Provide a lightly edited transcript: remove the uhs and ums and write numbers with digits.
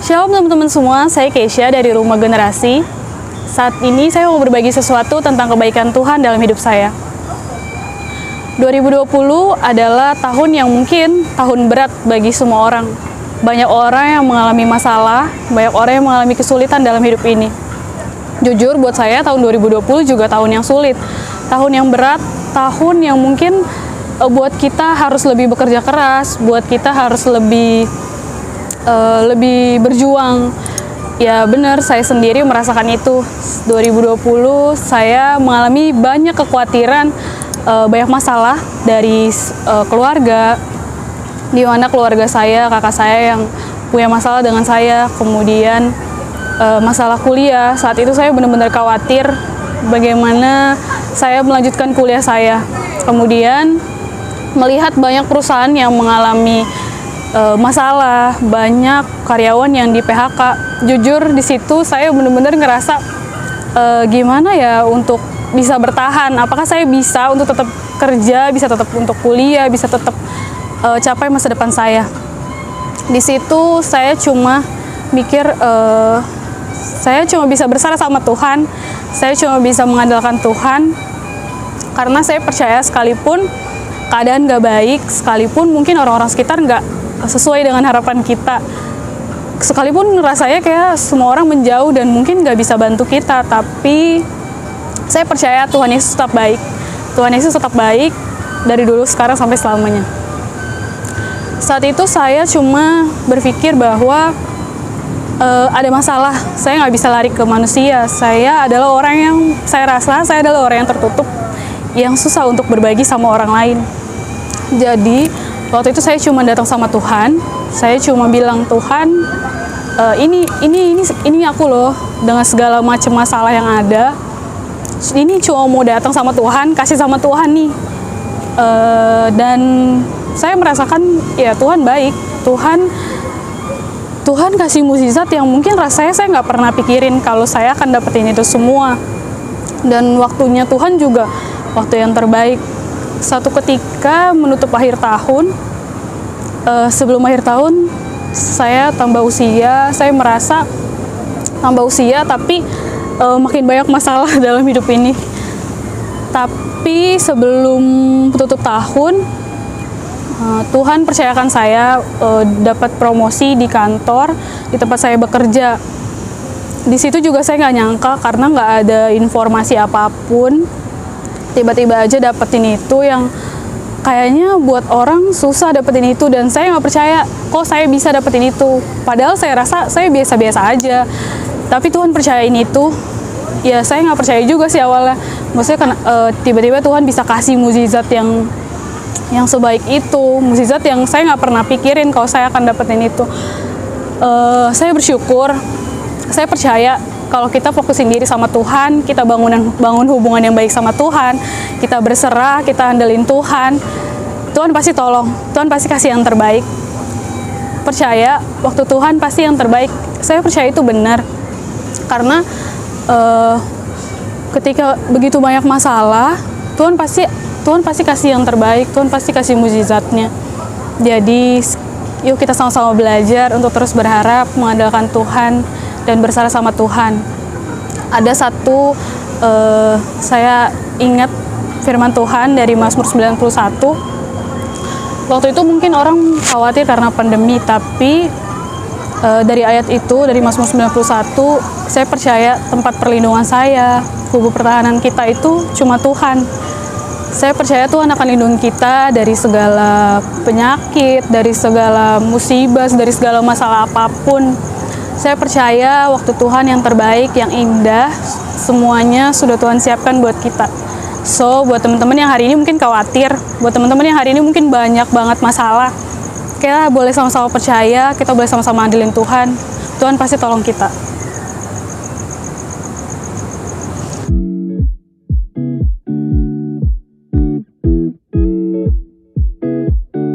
Shalom teman-teman semua, saya Keisha dari Rumah Generasi. Saat ini saya mau berbagi sesuatu tentang kebaikan Tuhan dalam hidup saya. 2020 adalah tahun yang mungkin tahun berat bagi semua orang. Banyak orang yang mengalami masalah, banyak orang yang mengalami kesulitan dalam hidup ini. Jujur buat saya tahun 2020 juga tahun yang sulit, tahun yang berat, tahun yang mungkin buat kita harus lebih bekerja keras, buat kita harus lebih berjuang. Ya benar, saya sendiri merasakan itu. 2020 saya mengalami banyak kekhawatiran, banyak masalah dari keluarga, di mana keluarga saya, kakak saya yang punya masalah dengan saya, kemudian masalah kuliah. Saat itu saya benar-benar khawatir bagaimana saya melanjutkan kuliah saya. Kemudian melihat banyak perusahaan yang mengalami masalah, banyak karyawan yang di PHK. Jujur di situ saya benar-benar ngerasa gimana ya untuk bisa bertahan. Apakah saya bisa untuk tetap kerja, bisa tetap untuk kuliah, bisa tetap capai masa depan saya. Di situ saya cuma mikir saya cuma bisa bersarah sama Tuhan, saya cuma bisa mengandalkan Tuhan, karena saya percaya sekalipun keadaan gak baik, sekalipun mungkin orang-orang sekitar gak sesuai dengan harapan kita, sekalipun rasanya kayak semua orang menjauh dan mungkin gak bisa bantu kita, tapi saya percaya Tuhan Yesus tetap baik. Tuhan Yesus tetap baik dari dulu, sekarang, sampai selamanya. Saat itu saya cuma berpikir bahwa ada masalah, saya nggak bisa lari ke manusia. Saya adalah orang yang, saya rasa saya adalah orang yang tertutup, yang susah untuk berbagi sama orang lain. Jadi waktu itu saya cuma datang sama Tuhan, saya cuma bilang, Tuhan, ini aku loh, dengan segala macam masalah yang ada. Ini cuma mau datang sama Tuhan, kasih sama Tuhan nih. Dan saya merasakan ya Tuhan baik, Tuhan kasih mukjizat yang mungkin rasanya saya nggak pernah pikirin kalau saya akan dapetin itu semua. Dan waktunya Tuhan juga waktu yang terbaik. Satu ketika menutup akhir tahun, sebelum akhir tahun saya tambah usia, saya merasa tambah usia tapi makin banyak masalah dalam hidup ini. Tapi sebelum tutup tahun, Tuhan percayakan saya dapat promosi di kantor, di tempat saya bekerja. Di situ juga saya nggak nyangka, karena nggak ada informasi apapun. Tiba-tiba aja dapetin itu yang kayaknya buat orang susah dapetin itu, dan saya nggak percaya kok saya bisa dapetin itu. Padahal saya rasa saya biasa-biasa aja. Tapi Tuhan percayain itu. Ya saya nggak percaya juga sih awalnya. Maksudnya tiba-tiba Tuhan bisa kasih mukjizat yang sebaik itu, mukjizat yang saya nggak pernah pikirin kalau saya akan dapetin itu. Saya bersyukur, saya percaya kalau kita fokusin diri sama Tuhan, kita bangun hubungan yang baik sama Tuhan, kita berserah, kita andelin Tuhan, Tuhan pasti tolong, Tuhan pasti kasih yang terbaik. Percaya waktu Tuhan pasti yang terbaik. Saya percaya itu benar, karena ketika begitu banyak masalah, Tuhan pasti kasih yang terbaik, Tuhan pasti kasih mukjizatnya. Jadi yuk kita sama-sama belajar untuk terus berharap, mengandalkan Tuhan, dan bersarah sama Tuhan. Ada satu, saya ingat firman Tuhan dari Mazmur 91. Waktu itu mungkin orang khawatir karena pandemi, tapi dari ayat itu, dari Mazmur 91, saya percaya tempat perlindungan saya, kubu pertahanan kita itu cuma Tuhan. Saya percaya Tuhan akan lindungi kita dari segala penyakit, dari segala musibah, dari segala masalah apapun. Saya percaya waktu Tuhan yang terbaik, yang indah, semuanya sudah Tuhan siapkan buat kita. So, buat teman-teman yang hari ini mungkin khawatir, buat teman-teman yang hari ini mungkin banyak banget masalah, kita boleh sama-sama percaya, kita boleh sama-sama andelin Tuhan. Tuhan pasti tolong kita.